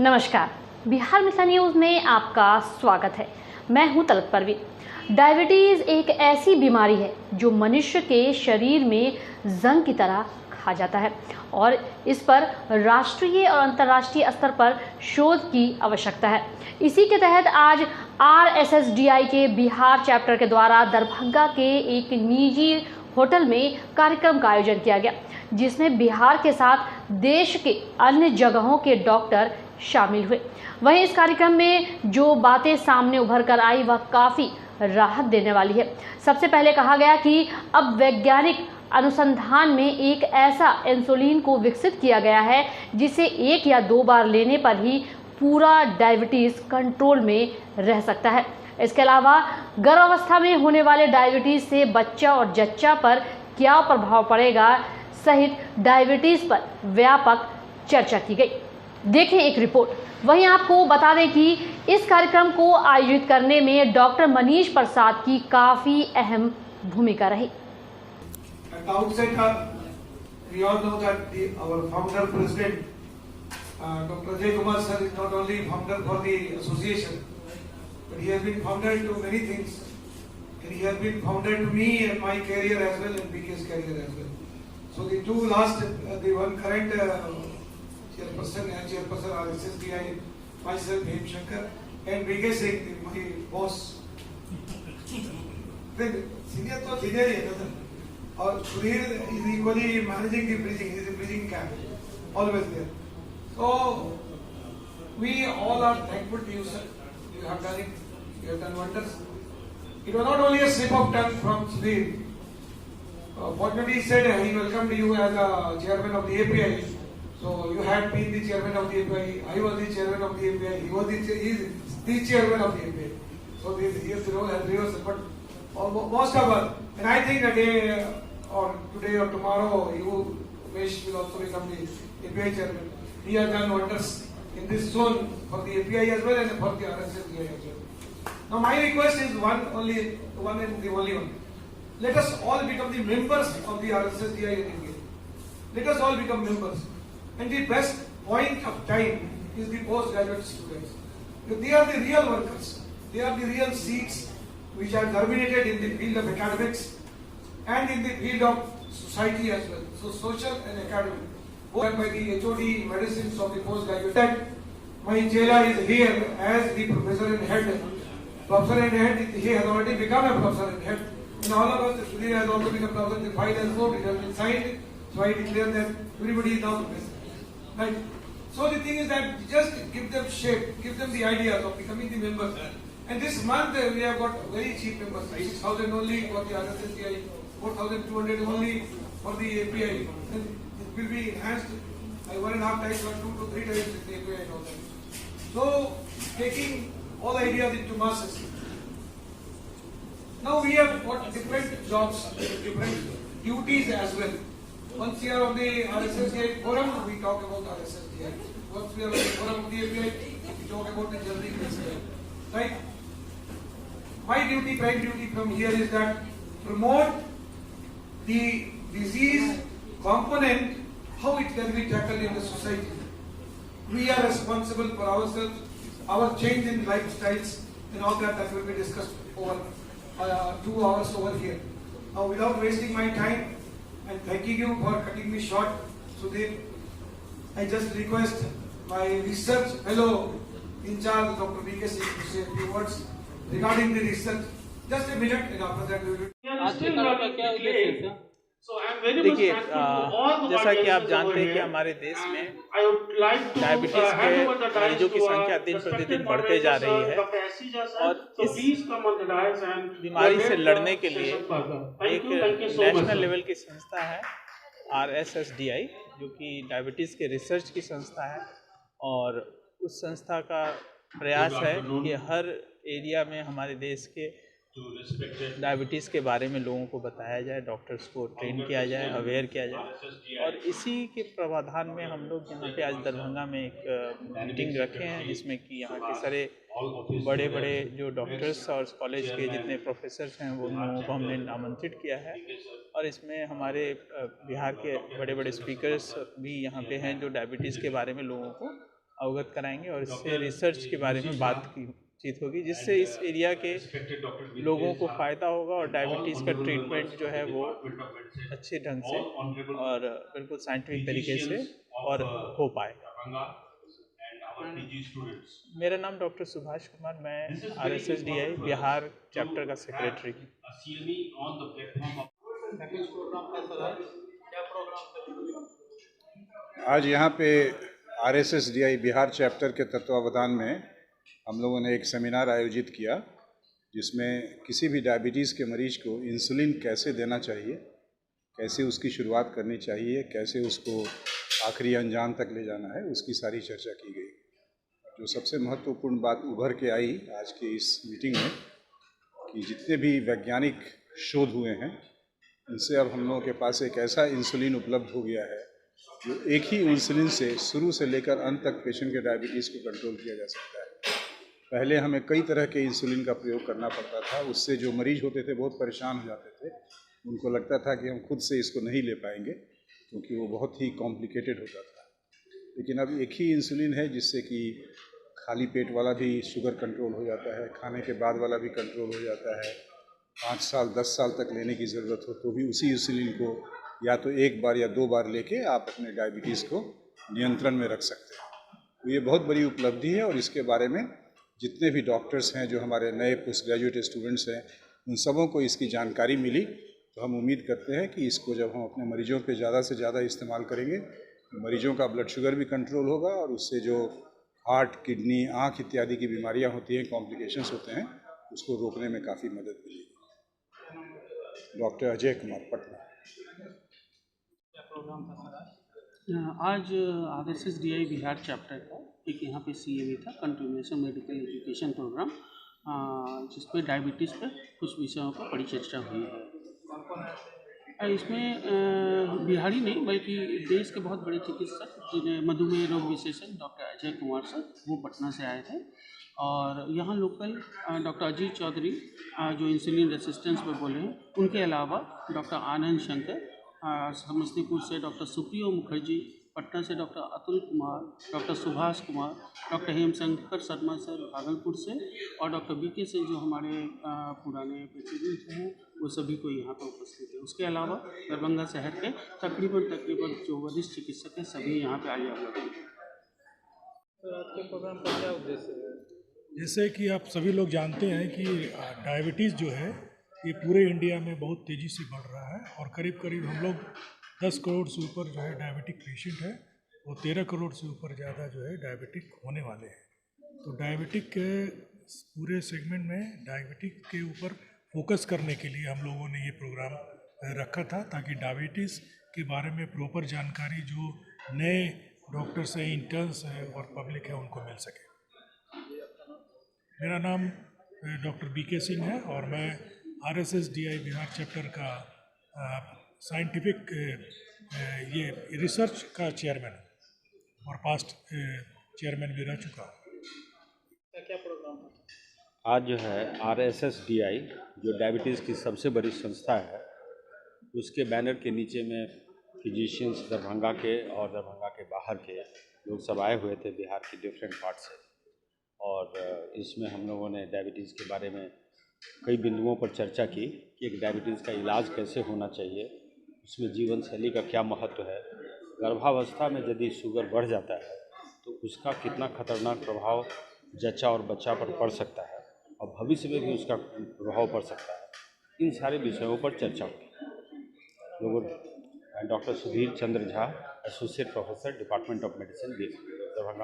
नमस्कार, Bihar mission news में आपका स्वागत है। मैं हूं तलत परवीन। डायबिटीज़ एक ऐसी बीमारी है जो मनुष्य के शरीर में जंग की तरह खा जाता है और इस पर राष्ट्रीय और अंतर्राष्ट्रीय स्तर पर शोध की आवश्यकता है। इसी के तहत आज RSSDI के बिहार चैप्टर के द्वारा दरभंगा के एक निजी होटल में कार्यक्रम का आयोजन किया गया, जिसमें बिहार के साथ देश के अन्य जगहों के डॉक्टर शामिल हुए। वहीं इस कार्यक्रम में जो बातें सामने उभर कर आई वह काफ़ी राहत देने वाली है। सबसे पहले कहा गया कि अब वैज्ञानिक अनुसंधान में एक ऐसा इंसुलिन को विकसित किया गया है जिसे 1 या 2 बार लेने पर ही पूरा डायबिटीज़ कंट्रोल में रह सकता है। इसके अलावा गर्भावस्था में होने वाले डायबिटीज़ से बच्चा और जच्चा पर क्या प्रभाव पड़ेगा सहित डायबिटीज़ पर व्यापक चर्चा की गई। देखें एक रिपोर्ट। वहीं आपको बता दें कि इस कार्यक्रम को आयोजित करने में डॉक्टर मनीष प्रसाद की काफ़ी अहम भूमिका रही। At the outset, we all know that our founder president, Dr. Ajay Kumar sir, is not only founder for the association, but he has been founder to many things. And he has been founder to me and my career as well and BK's career as well. So the two last, the one current chairperson and chairperson are RSSDI, myself, Hemant Shankar, and BK Singh, my boss. Senior तो senior ही है ना। और Sudhir is equally managing the bridging. He is a bridging camp, always there. So we all are thankful to you, sir. You have done it. You have done wonders. It was not only a slip of tongue from Sudhir. Fortunately, he said he welcomed you as a chairman of the API. So you had been the chairman of the API. I was the chairman of the API. He is the chairman of the API. So his role has reversed. But most of us, and I think a day or today or tomorrow, you, Umesh, will also become the API chairman. He has done wonders in this zone for the API as well and for the RSSDI as well. Now my request is one and the only one. Let us all become the members of the RSSDI in India. Let us all become members. And the best point of time is the postgraduate students. They are the real workers. They are the real seeds which are germinated in the field of academics and in the field of society as well. So social and academic. Both by the HOD medicines of the postgraduate. That my chela is here as the professor and head. Professor and head, he has already become a professor and head. And all of us, Sudhir has also become professor. The file has moved, it has been signed. So I declare that everybody is now professor. Right. So the thing is that just give them shape, give them the ideas of becoming the members. And this month we have got very cheap members, 6,000 only for the RSSDI, 4,200 only for the API. And it will be enhanced by 1.5 times or 2 to 3 times with the API and all that. So taking all ideas into masses. Now we have got different jobs, different duties as well. Once we are on the RSSDI forum, we talk about RSSDI. Once we are on the forum of the API, we talk about the journey principle. Right? My duty, prime duty from here is that promote the disease component, how it can be tackled in the society. We are responsible for ourselves, our change in lifestyles and all that will be discussed over 2 hours over here. Now without wasting my time and thanking you for cutting me short, Sudhir, I just request my research fellow in charge, Dr. BK Singh, to say a few words regarding the research. Just a minute and after that we will. देखिए, जैसा कि आप जानते हैं कि हमारे देश में डायबिटीज के मरीजों की संख्या दिन प्रतिदिन बढ़ते जा रही है और इस बीमारी से लड़ने के लिए एक नेशनल लेवल की संस्था है RSSDI, जो कि डायबिटीज़ के रिसर्च की संस्था है। और उस संस्था का प्रयास है कि हर एरिया में हमारे देश के डायबिटीज़ के बारे में लोगों को बताया जाए, डॉक्टर्स को ट्रेन किया जाए, अवेयर किया जाए। और इसी के प्रावधान में हम लोग यहाँ पे आज दरभंगा में एक मीटिंग रखे हैं, जिसमें कि यहाँ के सारे बड़े बड़े जो डॉक्टर्स और कॉलेज के जितने प्रोफेसर्स हैं वो लोगों को हमने आमंत्रित किया है। और इसमें हमारे बिहार के बड़े बड़े स्पीकर्स भी यहाँ पे हैं जो डायबिटीज़ के बारे में लोगों को अवगत कराएंगे और इससे रिसर्च के बारे में बातचीत होगी, जिससे इस एरिया के लोगों को फ़ायदा होगा और डायबिटीज़ का ट्रीटमेंट जो है वो अच्छे ढंग से और बिल्कुल साइंटिफिक तरीके से और हो पाए। मेरा नाम डॉक्टर सुभाष कुमार, मैं RSSDI बिहार चैप्टर का सेक्रेटरी हूँ। आज यहाँ पे RSSDI बिहार चैप्टर के तत्वावधान में हम लोगों ने एक सेमिनार आयोजित किया, जिसमें किसी भी डायबिटीज़ के मरीज को इंसुलिन कैसे देना चाहिए, कैसे उसकी शुरुआत करनी चाहिए, कैसे उसको आखिरी अंजाम तक ले जाना है, उसकी सारी चर्चा की गई। जो सबसे महत्वपूर्ण बात उभर के आई आज की इस मीटिंग में कि जितने भी वैज्ञानिक शोध हुए हैं, उनसे अब हम लोगों के पास एक ऐसा इंसुलिन उपलब्ध हो गया है जो एक ही इंसुलिन से शुरू से लेकर अंत तक पेशेंट के डायबिटीज़ को कंट्रोल किया जा सकता है। पहले हमें कई तरह के इंसुलिन का प्रयोग करना पड़ता था, उससे जो मरीज होते थे बहुत परेशान हो जाते थे। उनको लगता था कि हम खुद से इसको नहीं ले पाएंगे क्योंकि वो बहुत ही कॉम्प्लिकेटेड होता था। लेकिन अब एक ही इंसुलिन है जिससे कि खाली पेट वाला भी शुगर कंट्रोल हो जाता है, खाने के बाद वाला भी कंट्रोल हो जाता है। 5 साल 10 साल तक लेने की ज़रूरत हो तो भी उसी इंसुलिन को या तो एक बार या 2 बार लेके आप अपने डायबिटीज़ को नियंत्रण में रख सकते हैं। तो ये बहुत बड़ी उपलब्धि है और इसके बारे में जितने भी डॉक्टर्स हैं, जो हमारे नए पोस्ट ग्रेजुएट स्टूडेंट्स हैं, उन सबों को इसकी जानकारी मिली। तो हम उम्मीद करते हैं कि इसको जब हम अपने मरीजों पे ज़्यादा से ज़्यादा इस्तेमाल करेंगे, मरीजों का ब्लड शुगर भी कंट्रोल होगा और उससे जो हार्ट, किडनी, आँख इत्यादि की बीमारियाँ होती हैं, कॉम्प्लिकेशंस होते हैं, उसको रोकने में काफ़ी मदद मिलेगी। डॉक्टर अजय कुमार, पटना। आज RSSDI बिहार चैप्टर का एक यहाँ पे CME था, कंटिन्यूएशन मेडिकल एजुकेशन प्रोग्राम, जिस पे डायबिटीज़ पे कुछ विषयों पर परिचर्चा हुई है। इसमें बिहारी नहीं बल्कि देश के बहुत बड़े चिकित्सक, जिन्हें मधुमेह रोग विशेषज्ञ डॉक्टर अजय कुमार सर, वो पटना से आए थे। और यहाँ लोकल डॉक्टर अजीत चौधरी जो इंसुलिन रेसिस्टेंस पर बोले हैं, उनके अलावा डॉक्टर आनंद शंकर समस्तीपुर से, डॉक्टर सुप्रियो मुखर्जी पटना से, doctor Atul Kumar, doctor Subhash Kumar, doctor Hemshankar Sharma sir Bhagalpur से और डॉक्टर BK सिंह जो हमारे पुराने प्रेसिडेंट हैं, वो सभी को यहाँ पर उपस्थित है। उसके अलावा दरभंगा शहर के तकरीबन जो वरिष्ठ चिकित्सक हैं, सभी यहाँ पे आए हुए हैं। तो आज के प्रोग्राम का क्या उद्देश्य है? जैसे कि आप सभी लोग जानते हैं कि डायबिटीज़ जो है ये पूरे इंडिया में बहुत तेज़ी से बढ़ रहा है और करीब करीब हम लोग 10 करोड़ से ऊपर जो है डायबिटिक पेशेंट है और 13 करोड़ से ऊपर ज़्यादा जो है डायबिटिक होने वाले हैं। तो डायबिटिक के पूरे सेगमेंट में डायबिटिक के ऊपर फोकस करने के लिए हम लोगों ने ये प्रोग्राम रखा था, ताकि डायबिटीज़ के बारे में प्रॉपर जानकारी जो नए डॉक्टर्स हैं, इंटर्न्स हैं और पब्लिक है उनको मिल सके। मेरा नाम डॉक्टर BK सिंह है और मैं RSSDI बिहार चैप्टर का साइंटिफिक ये रिसर्च का चेयरमैन और पास्ट चेयरमैन भी रह चुका हूँ। क्या प्रोग्राम है? आज जो है RSSDI जो डायबिटीज़ की सबसे बड़ी संस्था है, उसके बैनर के नीचे में फिजिशियंस दरभंगा के और दरभंगा के बाहर के लोग सब आए हुए थे, बिहार के डिफरेंट पार्ट से। और इसमें हम लोगों ने डायबिटीज़ के बारे में कई बिंदुओं पर चर्चा की कि एक डायबिटीज़ का इलाज कैसे होना चाहिए, उसमें जीवन शैली का क्या महत्व है, गर्भावस्था में यदि शुगर बढ़ जाता है तो उसका कितना खतरनाक प्रभाव जच्चा और बच्चा पर पड़ सकता है और भविष्य में भी उसका प्रभाव पड़ सकता है। इन सारे विषयों पर चर्चा हुई। लोगों doctor Sudhir Chandra Jha, associate professor, department of medicine, Darbhanga.